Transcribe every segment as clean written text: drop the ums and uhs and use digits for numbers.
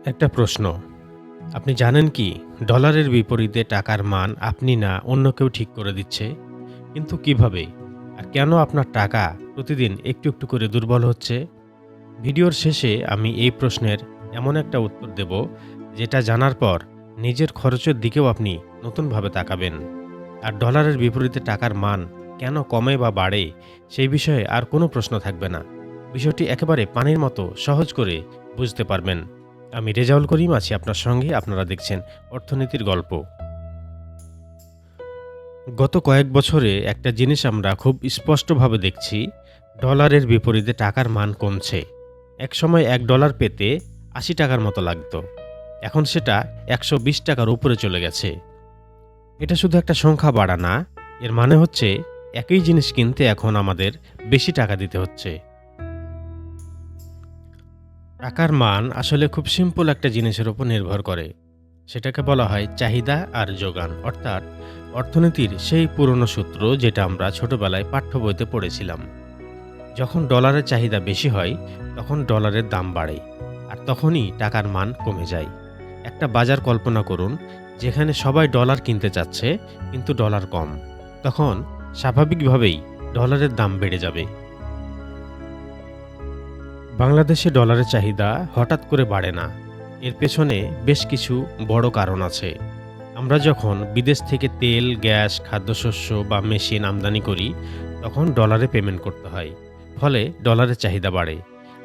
একটা প্রশ্ন। আপনি জানেন কি ডলারের বিপরীতে টাকার মান আপনি না অন্য কেউ ঠিক করে দিচ্ছে? কিন্তু কিভাবে? আর কেন আপনার টাকা প্রতিদিন একটু, একটু করে দুর্বল হচ্ছে? ভিডিওর শেষে আমি এই প্রশ্নের এমন একটা উত্তর দেব, যেটা জানার পর নিজের খরচের দিকেও আপনি নতুনভাবে তাকাবেন। আর ডলারের বিপরীতে টাকার মান কেন কমে বা বাড়ে, সেই বিষয়ে আর কোনো প্রশ্ন থাকবে না। বিষয়টি একেবারে পানির মতো সহজ করে বুঝতে পারবেন। আমি রেজাউল করিম আছি আপনার সঙ্গে। আপনারা দেখছেন অর্থনীতির গল্প। গত কয়েক বছরে একটা জিনিস আমরা খুব স্পষ্টভাবে দেখছি, ডলারের বিপরীতে টাকার মান কমছে। একসময় $1 পেতে $80 মতো লাগতো। এখন সেটা $120 উপরে চলে গেছে। এটা শুধু একটা সংখ্যা বাড়া না, এর মানে হচ্ছে একই জিনিস কিনতে এখন আমাদের বেশি টাকা দিতে হচ্ছে। টাকার মান আসলে খুব সিম্পল একটা জিনিসের উপর নির্ভর করে। সেটাকে বলা হয় চাহিদা আর যোগান, অর্থাৎ অর্থনীতির সেই পুরনো সূত্র যেটা আমরা ছোটবেলায় পাঠ্য বইতে পড়েছিলাম। যখন ডলারের চাহিদা বেশি হয়, তখন ডলারের দাম বাড়ে, আর তখনই টাকার মান কমে যায়। একটা বাজার কল্পনা করুন, যেখানে সবাই ডলার কিনতে চাচ্ছে কিন্তু ডলার কম। তখন স্বাভাবিকভাবেই ডলারের দাম বেড়ে যাবে। বাংলাদেশে ডলারের চাহিদা হঠাৎ করে বাড়ে না। এর পেছনে বেশ কিছু বড় কারণ আছে। আমরা যখন বিদেশ থেকে তেল, গ্যাস, খাদ্যশস্য বা মেশিন আমদানি করি, তখন ডলারে পেমেন্ট করতে হয়। ফলে ডলারের চাহিদা বাড়ে।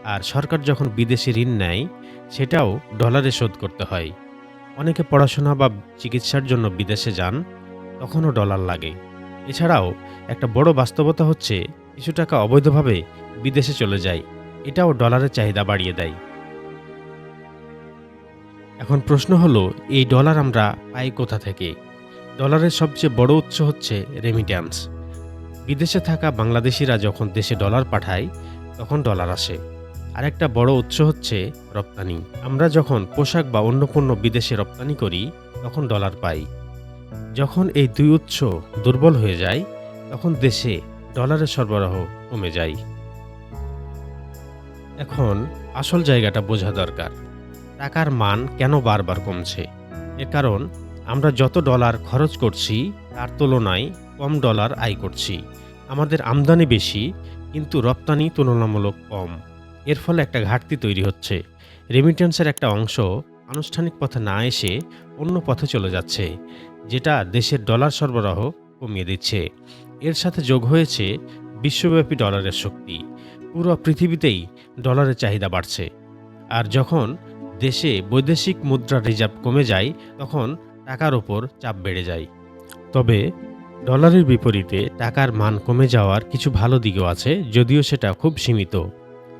আর সরকার যখন বিদেশি ঋণ নেয়, সেটাও ডলারে শোধ করতে হয়। অনেকে পড়াশোনা বা চিকিৎসার জন্য বিদেশে যান, তখনও ডলার লাগে। এছাড়াও একটা বড় বাস্তবতা হচ্ছে, কিছু টাকা অবৈধভাবে বিদেশে চলে যায়। এটাও ডলারের চাহিদা বাড়িয়ে দেয়। এখন প্রশ্ন হলো, এই ডলার আমরা পাই কোথা থেকে? ডলারের সবচেয়ে বড় উৎস হচ্ছে রেমিট্যান্স। বিদেশে থাকা বাংলাদেশিরা যখন দেশে ডলার পাঠায়, তখন ডলার আসে। আরেকটা বড় উৎস হচ্ছে রপ্তানি। আমরা যখন পোশাক বা অন্য পণ্য বিদেশে রপ্তানি করি, তখন ডলার পাই। যখন এই দুই উৎস দুর্বল হয়ে যায়, তখন দেশে ডলারের সরবরাহ কমে যায়। এখন আসল জায়গাটা বোঝা দরকার। টাকার মান কেন বারবার কমছে? এর কারণ, আমরা যত ডলার খরচ করছি, তার তুলনায় কম ডলার আয় করছি। আমাদের আমদানি বেশি, কিন্তু রপ্তানি তুলনামূলক কম। এর ফলে একটা ঘাটতি তৈরি হচ্ছে। রেমিটেন্সের একটা অংশ আনুষ্ঠানিক পথে না এসে অন্য পথে চলে যাচ্ছে, যেটা দেশের ডলার সরবরাহ কমিয়ে দিচ্ছে। এর সাথে যোগ হয়েছে বিশ্বব্যাপী ডলারের শক্তি। পুরো পৃথিবীতেই ডলারের চাহিদা বাড়ছে। আর যখন দেশে বৈদেশিক মুদ্রার রিজার্ভ কমে যায়, তখন টাকার ওপর চাপ বেড়ে যায়। তবে ডলারের বিপরীতে টাকার মান কমে যাওয়ার কিছু ভালো দিকও আছে, যদিও সেটা খুব সীমিত।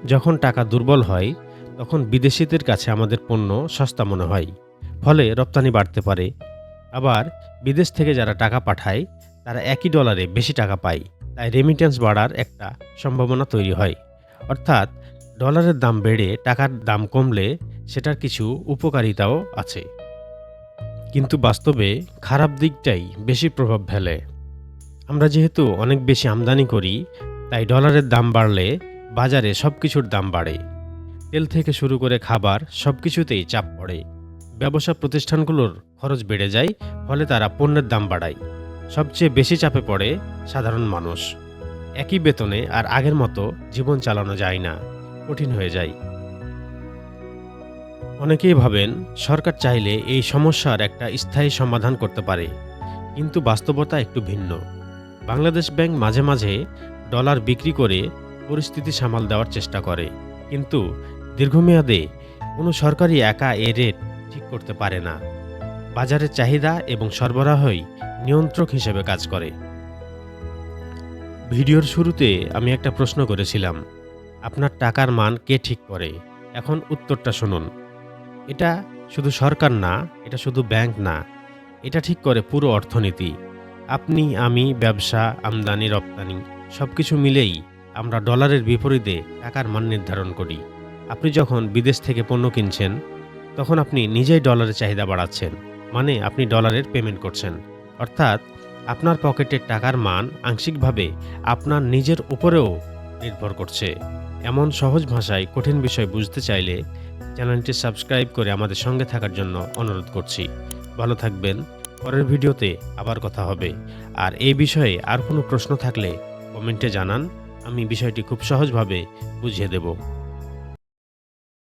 যখন টাকা দুর্বল হয়, তখন বিদেশিদের কাছে আমাদের পণ্য সস্তা মনে হয়। ফলে রপ্তানি বাড়তে পারে। আবার বিদেশ থেকে যারা টাকা পাঠায়, তারা একই ডলারে বেশি টাকা পায়। তাই রেমিট্যান্স বাড়ার একটা সম্ভাবনা তৈরি হয়। অর্থাৎ ডলারের দাম বেড়ে টাকার দাম কমলে সেটার কিছু উপকারিতাও আছে। কিন্তু বাস্তবে খারাপ দিকটাই বেশি প্রভাব ফেলে। আমরা যেহেতু অনেক বেশি আমদানি করি, তাই ডলারের দাম বাড়লে বাজারে সবকিছুর দাম বাড়ে। তেল থেকে শুরু করে খাবার সবকিছুতেই চাপ পড়ে। ব্যবসা প্রতিষ্ঠানগুলোর খরচ বেড়ে যায়, ফলে তারা পণ্যের দাম বাড়ায়। সবচেয়ে বেশি চাপে পড়ে সাধারণ মানুষ। একই বেতনে আর আগের মতো জীবন চালানো যায় না, কঠিন হয়ে যায়। অনেকেই ভাবেন সরকার চাইলে এই সমস্যার একটা স্থায়ী সমাধান করতে পারে, কিন্তু বাস্তবতা একটু ভিন্ন। বাংলাদেশ ব্যাংক মাঝে মাঝে ডলার বিক্রি করে পরিস্থিতি সামাল দেওয়ার চেষ্টা করে, কিন্তু দীর্ঘমেয়াদে কোনো সরকারই একা এ রেট ঠিক করতে পারে না। বাজারের চাহিদা এবং সরবরাহই নিয়ন্ত্রক হিসেবে কাজ করে। ভিডিওর শুরুতে আমি একটা প্রশ্ন করেছিলাম, আপনার টাকার মান কে ঠিক করে? এখন উত্তরটা শুনুন। এটা শুধু সরকার না, এটা শুধু ব্যাংক না, এটা ঠিক করে পুরো অর্থনীতি। আপনি, আমি, ব্যবসা, আমদানি, রপ্তানি সবকিছু মিলেই আমরা ডলারের বিপরীতে টাকার মান নির্ধারণ করি। আপনি যখন বিদেশ থেকে পণ্য কিনছেন, তখন আপনি নিজেই ডলারের চাহিদা বাড়াচ্ছেন। মানে আপনি ডলারের পেমেন্ট করছেন। অর্থাৎ আপনার পকেটের টাকার মান আংশিকভাবে আপনার নিজের উপরেও নির্ভর করছে। এমন সহজ ভাষায় কঠিন বিষয় বুঝতে চাইলে চ্যানেলটি সাবস্ক্রাইব করে আমাদের সঙ্গে থাকার জন্য অনুরোধ করছি। ভালো থাকবেন। পরের ভিডিওতে আবার কথা হবে। আর এই বিষয়ে আর কোনো প্রশ্ন থাকলে কমেন্টে জানান। আমি বিষয়টি খুব সহজভাবে বুঝিয়ে দেব।